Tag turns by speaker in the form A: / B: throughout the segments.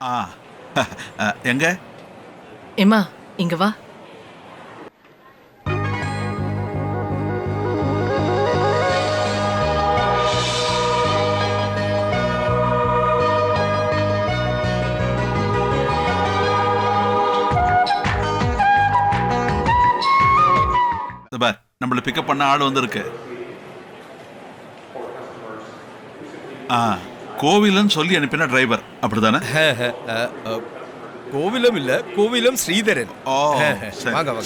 A: ஆ எங்க
B: ஏமா இங்க வா.
A: பார், நம்மள பிக்கப் பண்ண ஆள் வந்திருக்கு. கோவிலன்னு சொல்லி அனுப்பின டிரைவர் அப்படிதானே?
C: கோவிலம் இல்ல, கோவிலம் ஸ்ரீதரன்.
A: ஓ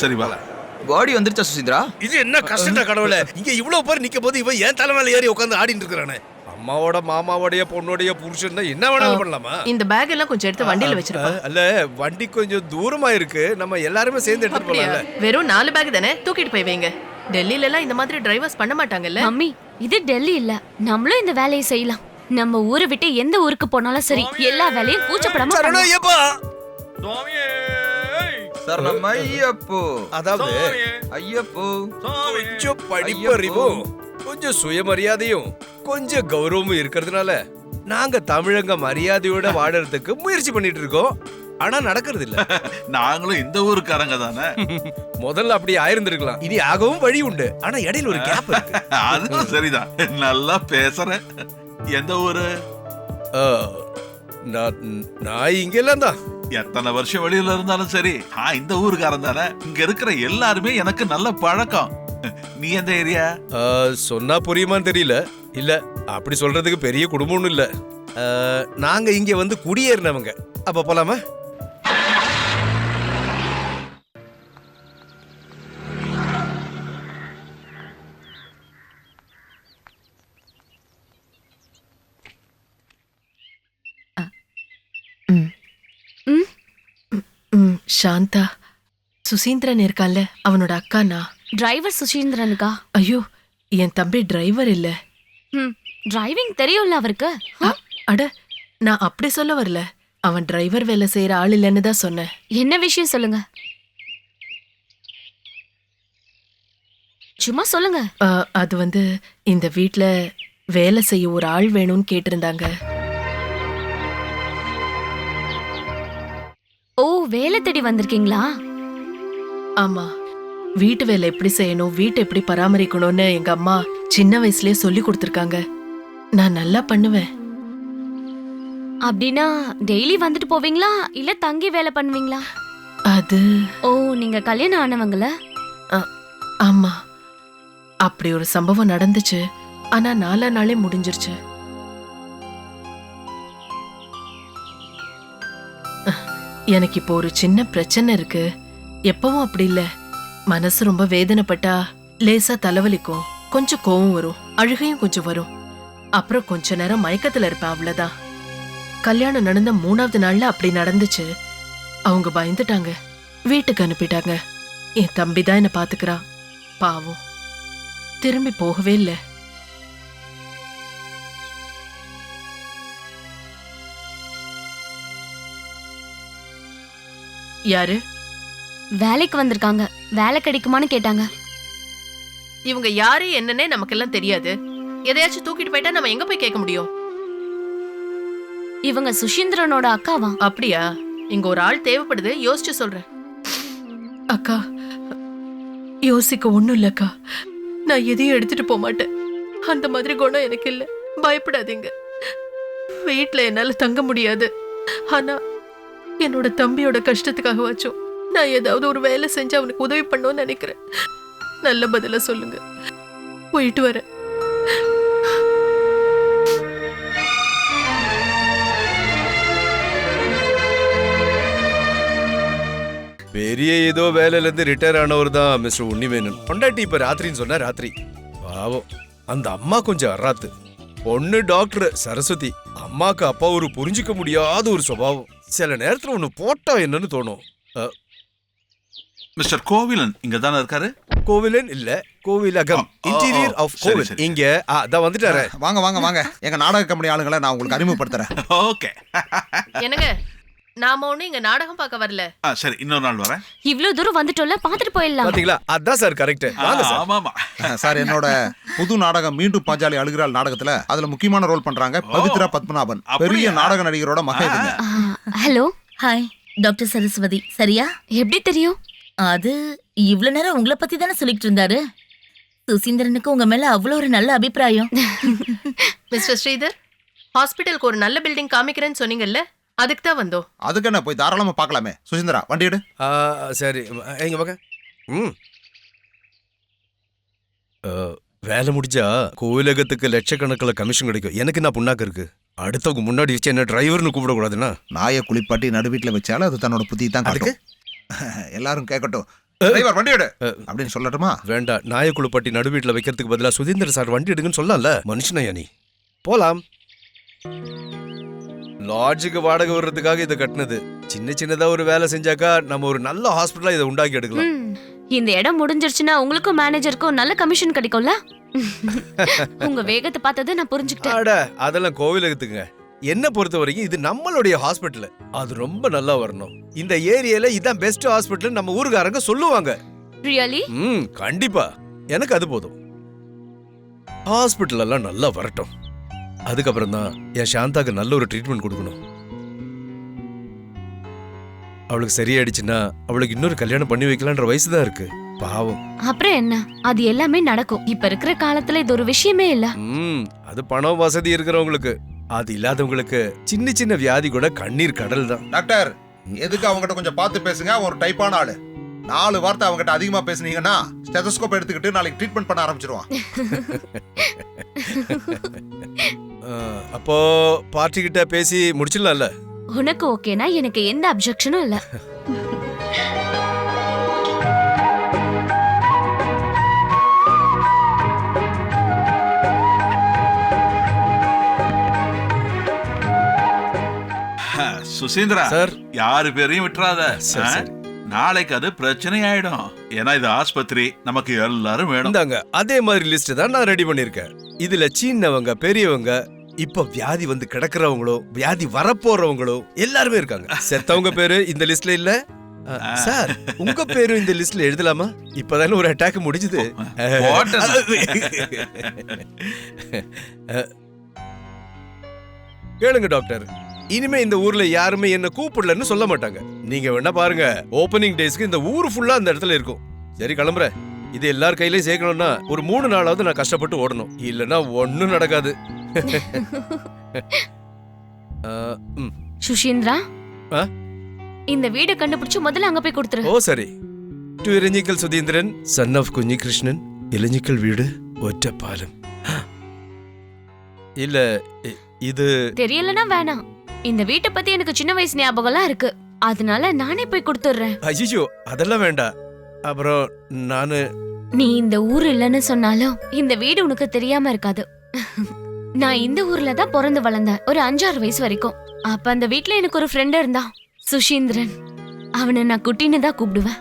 A: சரி வா.
D: பாடி வந்துருச்சா சுசீந்திரா?
C: இது என்ன கஷ்டம்டா கடவுளே, இங்க இவ்வளவு பேர் நிக்க போது இவன் ஏன் தலைமையில ஏறி உட்காந்து ஆடிட்டு இருக்கானே. அம்மாவோட மாமாவோடைய பொண்ணோடைய புருஷன் தான் என்ன வேணாலும் பண்ணலாமா?
B: இந்த பேக் எல்லாம் கொஞ்சம் எடுத்து வண்டியில வச்சிருப்பா.
C: அல்ல, வண்டி கொஞ்சம் தூரமா இருக்கு, நம்ம எல்லாருமே சேர்ந்து எடுத்துட்டு போலாம்ல.
B: வெறும் 4 பேக் தானே, தூக்கிட்டு போய் வைங்க. டெல்லில எல்லாம் இந்த மாதிரி டிரைவர்ஸ் பண்ண மாட்டாங்கல்ல.
E: மம்மி, இது டெல்லி இல்ல, நம்மளும் இந்த வேலையை செய்யலாம். நம்ம ஊரை விட்டு எந்த ஊருக்கு போனாலும் சரி, எல்லா வேலையும் கூச்சப்படாம
C: சரணம்
E: பண்ணலாம்.
C: ஐயப்பா.
D: சரணம் ஐயப்போ.
C: அதாவது
D: ஐயப்போ
C: கொஞ்சம் படிப்பறிவும் கொஞ்சம் சுயமரியாதையும் கொஞ்சம் கௌரவமும் இருக்கிறதுனால நாங்க தமிழங்க மரியாதையோட வாழறதுக்கு முயற்சி பண்ணிட்டு இருக்கோம். ஆனா நடக்கிறது இல்ல.
A: நாங்களும் இந்த ஊருக்காரங்க தானே.
C: முதல்ல அப்படி ஆயிருந்திருக்கலாம், இனி ஆகவும் வழி உண்டு. ஆனா இடையில ஒரு கேப் இருக்கு.
A: அதுவும் சரிதான். நல்லா பேசுறேன். எந்த ஊரு?
C: நான் இங்கெல்லாம் தான்.
A: எத்தனை வருஷம் வெளியில இருந்தாலும் சரி, இந்த ஊருக்காரன் தானே. இங்க இருக்கிற எல்லாருமே எனக்கு நல்ல பழக்கம். நீ எந்த ஏரியா?
C: சொன்னா புரியுமான்னு தெரியல. இல்ல, அப்படி சொல்றதுக்கு பெரிய குடும்பம்னு இல்ல. நாங்க இங்க வந்து குடியேறினவங்க. அப்ப போலாமா?
B: சாந்தா, சுசீந்திரன் இருக்கான்ல, அவனோட அக்கானா.
E: டிரைவர் சுசீந்திரனுக்கா?
B: ஐயோ, என் தம்பி டிரைவர் இல்ல.
E: டிரைவிங் தெரியும்ல அவருக்கு.
B: அட, நான் அப்படி சொல்ல வரல. அவன் டிரைவர் வேலை செய்யற ஆள் இல்லைன்னு தான் சொன்னேன்.
E: என்ன விஷயம் சொல்லுங்க, சும்மா சொல்லுங்க.
B: அது வந்து இந்த வீட்ல வேலை செய்ய ஒரு ஆள் வேணும்னு கேட்டிருந்தாங்க.
E: ஓ, வேலை தேடி வந்திருக்கீங்களா?
B: ஆமா, வீட்டு வேலை எப்படி செய்யணும், வீட்டை எப்படி பராமரிக்கணும்னு எங்க அம்மா சின்ன வயசுலயே சொல்லி கொடுத்திருக்காங்க. நான் நல்லா பண்ணுவேன்.
E: அப்படின்னா டெய்லி வந்துட்டு போவீங்களா, இல்ல தங்கி வேலை பண்ணுவீங்களா?
B: அது
E: ஓ, நீங்க கல்யாணம் ஆனவங்கள?
B: ஆமா, அப்படி ஒரு சம்பவம் நடந்துச்சு. ஆனா 4 நாளே முடிஞ்சிருச்சு. எனக்கு இப்போ ஒரு சின்ன பிரச்சனை இருக்கு. எப்பவும் அப்படி இல்ல, மனசு ரொம்ப வேதனைப்பட்டா லேசா தலைவலிக்கும், கொஞ்சம் கோவம் வரும், அழுகையும் கொஞ்சம் வரும். அப்புறம் கொஞ்ச நேரம் மயக்கத்துல இருப்பேன், அவ்வளவுதான். கல்யாணம் நடந்த 3வது நாள்ல அப்படி நடந்துச்சு. அவங்க பயந்துட்டாங்க, வீட்டுக்கு அனுப்பிட்டாங்க. என் தம்பி தான் என்ன பாத்துக்கிறான். பாவம், திரும்பி போகவே இல்ல. யாரு?
E: வேலைக்கு வந்திருக்காங்க, வேலை கிடைக்குமான்னு கேட்டாங்க.
B: இவங்க யாரு என்னன்னே நமக்கெல்லாம் தெரியாது. எதையாச்சும் தூக்கிட்டு போயிட்டா நம்ம எங்க போய் கேட்க முடியும்?
E: இவங்க சுஷீந்திரனோட அக்காவா?
B: அப்படியா? இங்க ஒரு ஆள் தேவைப்படுது, யோசிச்சு சொல்றேன். அக்கா, யோசிக்க ஒண்ணும் இல்லக்கா. நான் எதையும் எடுத்துட்டு போக மாட்டேன். அந்த மாதிரி குணம் எனக்கு இல்ல. பயப்படாதீங்க. வீட்டுல என்னால தங்க முடியாது. ஆனா என்னோட தம்பியோட கஷ்டத்துக்காக வாச்சும் நான் ஏதாவது ஒரு வேலை செஞ்சு அவனுக்கு உதவி பண்ணணும்னு நினைக்கிறேன். நல்ல பதில சொல்லுங்க. போயிட்டு வரேன்.
C: பெரிய ஏதோ வேலையில இருந்து ரிட்டையர் ஆனவர் தான் மிஸ்டர் உன்னிமேனன். பொண்டாட்டி இப்ப ராத்திரின்னு சொன்னா ராத்திரி. பாவம், அந்த அம்மா கொஞ்சம் அராத்து. பொண்ணு டாக்டர் சரஸ்வதி. அம்மாக்கு அப்பா ஒரு புரிஞ்சிக்க முடியாத ஒரு சுபாவம். சில நேரத்துல ஒண்ணு போட்டா என்னன்னு தோணும்.
A: மிஸ்டர் கோவிலன் இங்க தானே இருக்காரு?
C: கோவிலன் இல்ல, கோவிலகம், இன்டீரியர் ஆஃப் கோவில். இங்க அதான் வந்துட்டாரு.
D: வாங்க வாங்க வாங்க, எங்க நாடக கம்பெனி ஆளுங்களை நான் உங்களுக்கு அறிமுகப்படுத்துறேன்.
A: ஓகே.
B: என்னங்க, நாம ஒண்ணு இங்க நாடகம் பார்க்க வரல.
A: சரி, இன்னொரு நாள் வரேன்.
E: இவ்ளோ தூரம் வந்துட்டோம்ல, பாத்துட்டு போயிடலாம்.
C: பாத்தீங்களா, அதான் சார் கரெக்ட். வாங்க சார்.
A: ஆமாமா.
F: சார், என்னோட புது நாடகம் மீண்டும் பாஞ்சாலி அழுகிறாள் நாடகத்துல அதுல முக்கியமான ரோல் பண்றாங்க பவித்ரா பத்மநாபன். பெரிய நாடக நடிகரோட மகன்.
E: ஹலோ.
G: Hi, doctor Saraswati. சரியா?
E: எப்படி தெரியும்?
G: அது இவ்ளோ நேரம் உங்களை பத்தி தானே சொல்லிட்டு இருந்தாரு. சுசீந்திரனுக்கு உங்க மேல அவ்வளவு ஒரு நல்ல அபிப்பிராயம்.
B: மிஸ்டர் ஸ்ரீதர், ஹாஸ்பிட்டலுக்கு ஒரு நல்ல பில்டிங் காமிக்கிறேன்னு சொன்னீங்கல்ல, அதுக்கு தான் வந்தோம்.
F: அதுக்கு என்ன, போய் தாராளமா பார்க்கலாமே. சுசீந்திரா, வண்டி எடு.
C: சரி, எங்க பாக்க. வேலை முடிஞ்சா கோவிலகத்துக்கு லட்சக்கணக்கில் கமிஷன் கிடைக்கும். எனக்கு என்ன புண்ணாக்கு இருக்கு? அடுத்தவங்க முன்னாடி வச்சு என்ன டிரைவர்னு கூப்பிடக்கூடாதுன்னா?
F: நாயை குளிப்பாட்டி நடு வீட்டுல வச்சாலும் அது தன்னோட புத்தி தான்
C: அதுக்கு
F: எல்லாரும் கேட்கட்டும். டிரைவர், வண்டி எடு அப்படின்னு சொல்லட்டுமா?
C: வேண்டாம், நாயை குளிப்பாட்டி நடு வீட்டில் வைக்கிறதுக்கு பதிலாக சுதீந்திர சார் வண்டி எடுங்கன்னு சொல்லலாம்ல. மனுஷனையா நீ? போலாம். லாட்ஜுக்கு வாடகை வர்றதுக்காக இதை கட்டினது. சின்ன சின்னதா ஒரு வேலை செஞ்சாக்கா நம்ம ஒரு நல்ல ஹாஸ்பிட்டலா இதை உண்டாக்கி எடுக்கலாம்.
E: இந்த இடம் முடிஞ்சிருச்சுன்னா உங்களுக்கும் மேனேஜருக்கும் நல்ல கமிஷன் கிடைக்கும்ல. உங்க வேகத்தை பார்த்தது நான் புரிஞ்சுக்கிட்டேன்.
C: அட, அதெல்லாம் கோவிலகத்துக்குங்க. என்ன பொறுத்த வரைக்கும் இது நம்மளுடைய ஹாஸ்பிட்டல். அது ரொம்ப நல்லா வரணும். இந்த ஏரியால இதான் பெஸ்ட் ஹாஸ்பிட்டல் நம்ம ஊருக்காரங்க சொல்லுவாங்க.
E: ரியலி?
C: கண்டிப்பா. எனக்கு அது போதும். ஹாஸ்பிட்டல் எல்லாம் நல்லா வரட்டும். அதுக்கப்புறம் தான் என் சாந்தாக்கு நல்ல ஒரு ட்ரீட்மெண்ட் கொடுக்கணும். அவளுக்கு சரியாயிடுச்சுன்னா அவளுக்கு இன்னொரு கல்யாணம் பண்ணி வைக்கலான்ற வயசு தான் இருக்கு. பாவம்.
E: அப்புறம் என்ன, அது எல்லாமே நடக்கும். இப்ப இருக்கிற காலத்துல இது ஒரு விஷயமே இல்ல.
C: அது பணம் வசதி இருக்கிறவங்களுக்கு. அது இல்லாதவங்களுக்கு சின்ன சின்ன வியாதி கூட கண்ணீர் கடல் தான்.
F: டாக்டர், எதுக்கு அவங்ககிட்ட கொஞ்சம் பார்த்து பேசுங்க. ஒரு டைப்பான ஆளு. 4 வார்த்தை அவங்ககிட்ட அதிகமா பேசுனீங்கன்னா ஸ்டெதஸ்கோப் எடுத்துக்கிட்டு நாளைக்கு ட்ரீட்மெண்ட் பண்ண ஆரம்பிச்சிருவான்.
C: அப்போ பார்ட்டி கிட்ட பேசி முடிச்சிடலாம்ல?
E: உனக்கு ஓகேனா எனக்கு எந்த அப்ஜெக்ஷனும் இல்ல.
A: சுசீந்திரா
C: சார்,
A: யாரு பேரையும் விட்டுறாத.
C: சரி, சரி.
A: நாளைக்கு அது பிரச்சனை ஆயிடும். ஏன்னா இது ஆஸ்பத்திரி, நமக்கு எல்லாரும் வேணும்.
C: இந்தாங்க, அதே மாதிரி லிஸ்ட் தான் நான் ரெடி பண்ணிருக்கேன். இதுல சின்னவங்க பெரியவங்க, இப்ப வியாதி வந்து கிடக்குறவங்களும் வியாதி வரப்போறவங்களும் எல்லாருமே இருக்காங்க. செத்தவங்க பேரு இந்த லிஸ்ட்ல இல்ல. சார், உங்க பேரு இந்த லிஸ்ட்ல எழுதலாமா? இப்பதானே ஒரு அட்டாக் முடிஞ்சது. கேளுங்க டாக்டர், இனிமே இந்த ஊர்ல யாருமே என்ன கூப்பிடலன்னு சொல்ல மாட்டாங்க. நீங்க வேணா பாருங்க, ஓபனிங் டேஸ்க்கு இந்த ஊர் ஃபுல்லா அந்த இடத்துல இருக்கும். சரி, கிளம்புறேன். இது எல்லார் கையிலயும் சேர்க்கணும்னா ஒரு 3 நாளாவது நான் கஷ்டப்பட்டு ஓடணும். இல்லன்னா ஒண்ணும் நடக்காது.
E: சுஷீந்திரா, இந்த வீடு கண்டுபிடிச்சு முதல்ல அங்க போய் கொடுத்துரு.
C: ஓ சரி. To Elanjikkal Sudheendran, son of Kunji Krishnan, இளஞ்சிக்கல் வீடு, ஒற்றப்பாலம். இல்ல, இது
E: தெரியலனா வேணாம். இந்த வீட்டை பத்தி எனக்கு சின்ன வயசு ஞாபகம்லாம் இருக்கு. அதனால நானே போய் கொடுத்துடுறேன்.
C: ஐயோ, அதெல்லாம் வேண்டாம். அப்புறம் நானு
E: நீ இந்த ஊர் இல்லன்னு சொன்னாலும் இந்த வீடு உனக்கு தெரியாம இருக்காது. நான் இந்த ஊர்ல தான் பிறந்து வளர்ந்தேன், ஒரு 5-6 வயசு வரைக்கும். அப்ப அந்த வீட்ல எனக்கு ஒரு ஃப்ரெண்ட் இருந்தான், சுஷீந்திரன். அவனை நான் குட்டின்னு தான் கூப்பிடுவேன்.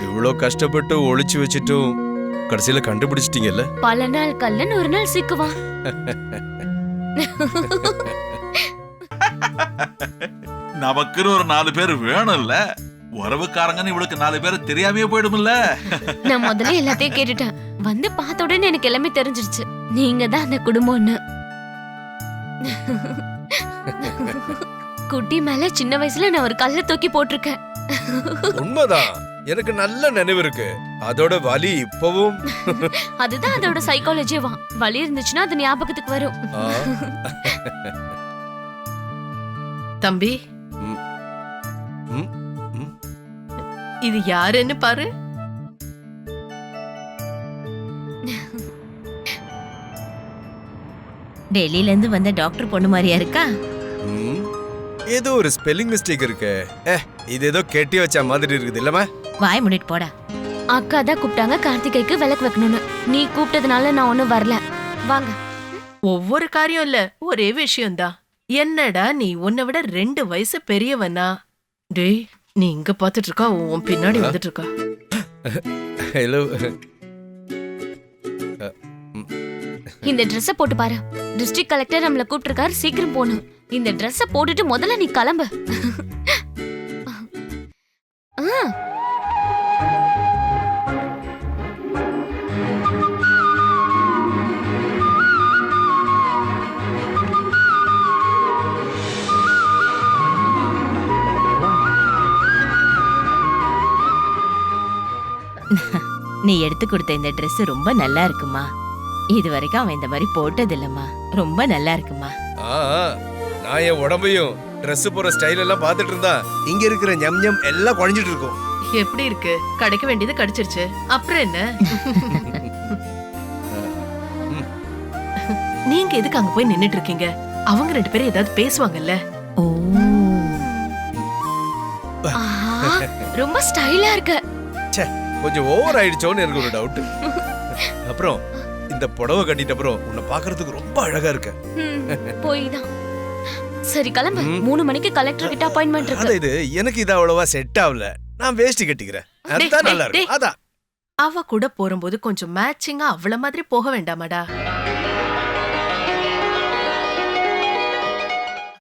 C: இவ்வளோ கஷ்டப்பட்டு ஒளிச்சு வச்சுட்டும் கடைசியில கண்டுபிடிச்சிட்டீங்கல்ல.
E: பல நாள் கல்லன் ஒரு நாள் சிக்குவான்.
A: நமக்குன்னு ஒரு 4 பேர் வேணும்ல. உறவுக்காரங்கன்னு இவளுக்கு 4 பேர் தெரியாமே போயிடும்ல.
E: நான் முதல்ல எல்லாத்தையும் கேட்டுட்டேன். வந்து பார்த்த உடனே எனக்கு எல்லாமே தெரிஞ்சிருச்சு. நீங்க தான் அந்த குடும்பம்னு. குட்டி மேல சின்ன வயசுல நான் ஒரு கல்ல தூக்கி போட்டிருக்கேன்.
C: உண்மைதான், எனக்கு நல்ல நினைவு இருக்கு. அதோட வலி இப்பவும்.
E: அதுதான் அதோட சைக்காலஜிவா. வலி இருந்துச்சுன்னா அது ஞாபகத்துக்கு வரும்.
B: தம்பி, இது யாருன்னு பாரு.
G: டெல்லியில இருந்து வந்த டாக்டர் பொண்ணு மாதிரியா இருக்கா?
C: ஏதோ ஒரு ஸ்பெல்லிங் மிஸ்டேக் இருக்கு. இது ஏதோ கெட்டி வச்ச மாதிரி இருக்குது இல்லமா?
G: வாய் மூடிட்டு போடா.
E: அக்கா தான் கூப்பிட்டாங்க கார்த்திகைக்கு விளக்கு வைக்கணும்னு. நீ கூப்பிட்டதுனால நான் ஒன்னும் வரல. வாங்க.
B: ஒவ்வொரு காரியம் இல்ல, ஒரே விஷயம்தான். என்னடா நீ உன்னை விட 2 வயசு பெரியவனா? டேய், நீ இங்க பாத்துட்டு இருக்கா, உன் பின்னாடி வந்துட்டு இருக்கா.
C: ஹலோ.
E: இந்த ட்ரெஸ்ஸ போட்டு பாரு. டிஸ்ட்ரிக்ட் கலெக்டர் நம்மள கூப்பிட்டிருக்காரு, சீக்கிரம் போணும். இந்த ட்ரெஸ்ஸ போட்டுட்டு முதல்ல நீ கிளம்பு. ஆ.
G: நீ எடுத்து கொடுத்த இந்த Dress ரொம்ப நல்லா இருக்குமா. இது வரைக்கும் அவன் இந்த மாதிரி போட்டது இல்லம்மா. ரொம்ப நல்லா இருக்குமா.
C: ஆ, நான் என் உடம்பையும் Dress போற ஸ்டைல் எல்லாம் பார்த்துட்டு இருந்தா இங்க இருக்கிற ஞம் ஞம் எல்லாம் குழஞ்சிட்டு இருக்கும்.
B: எப்படி இருக்கு? கிடைக்க வேண்டியது கிடைச்சிருச்சு, அப்புறம் என்ன? நீங்க எதுக்கு அங்க போய் நின்னுட்டு இருக்கீங்க? அவங்க 2 பேரும் ஏதாவது பேசுவாங்கல்ல.
G: ஓ,
E: ஆஹா, ரொம்ப ஸ்டைலா இருக்க.
C: ச்சே, கொஞ்சம் ஓவர் ஆயிடுச்சோன்னு எனக்கு ஒரு டவுட். அப்புறம் இந்த புடவை கட்டிட்ட அப்புறம் உன்னை பாக்குறதுக்கு ரொம்ப அழகா இருக்க.
E: போய் தான். சரி கிளம்பு. 3 மணிக்கு கலெக்டர் கிட்ட அப்பாயின்மெண்ட்
C: அதான்
E: இருக்கு.
C: இது எனக்கு இது அவ்வளவா செட் ஆகல. நான் வேஷ்டி கட்டிக்கிறேன். அதான் நல்லா இருக்கும். அதான்
B: அவ கூட போகும்போது கொஞ்சம் மேட்சிங்கா அவள மாதிரி போக வேண்டாமாடா?